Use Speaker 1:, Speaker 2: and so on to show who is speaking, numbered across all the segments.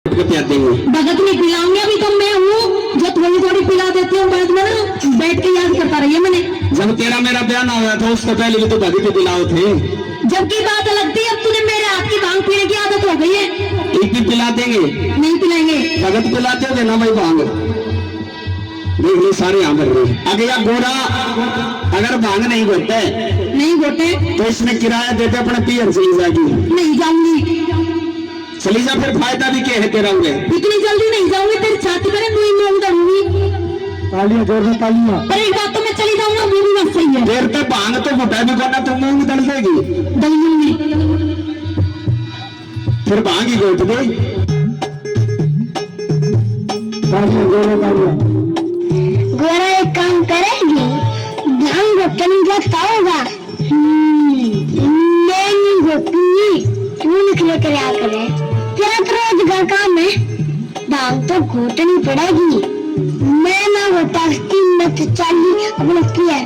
Speaker 1: भगत नहीं पिलाऊंगी, अभी तो मैं हूँ जो थोड़ी थोड़ी पिला देती हूँ, बाद में ना बैठ के याद करता रही है मैंने।
Speaker 2: जब तेरा मेरा ब्याह ना हुआ था उससे पहले भी तो भगत ही पिलाओ थे।
Speaker 1: जबकि बात अलग थी, अब तुझे मेरे हाथ की भांग पीने की आदत हो गई है।
Speaker 2: एक भी पिला देंगे?
Speaker 1: नहीं पिलाएंगे।
Speaker 2: भगत पिलाते हो ना भाई भांग, देख लो सारे यहाँ पर रहे। अगर या गोरा अगर भांग नहीं घोटे
Speaker 1: नहीं घोटे
Speaker 2: तो इसमें किराया देते अपने पियर चली जाएगी।
Speaker 1: नहीं जाऊंगी।
Speaker 2: चली जा, फिर फायदा भी क्या है तेरा?
Speaker 1: इतनी जल्दी नहीं जाऊंगी, तेरी छाती पर तू ही मोंग दरूंगी।
Speaker 2: तालियां जोर से तालियां।
Speaker 1: पर एक बात तो मैं चली जाऊंगा, वो भी बात सही है।
Speaker 2: देर तक भांग तो घुटा भी करना, तुम मूंग दल देगी
Speaker 1: दलूंगी,
Speaker 2: फिर भांग ही घोट दे।
Speaker 1: गोरा एक काम करेगी, भांग घोटने जाता होगा। मैं नहीं घोटूंगी, तू निकले कर आ करे। तेरा तो रोजगार काम है, भांग तो घोटनी पड़ेगी। मैं ना घोटा मत चाली अपने किया।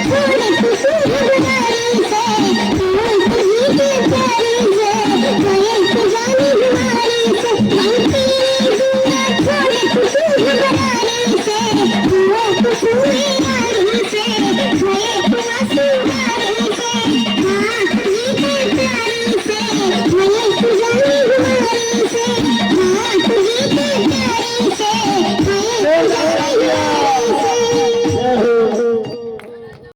Speaker 1: फूल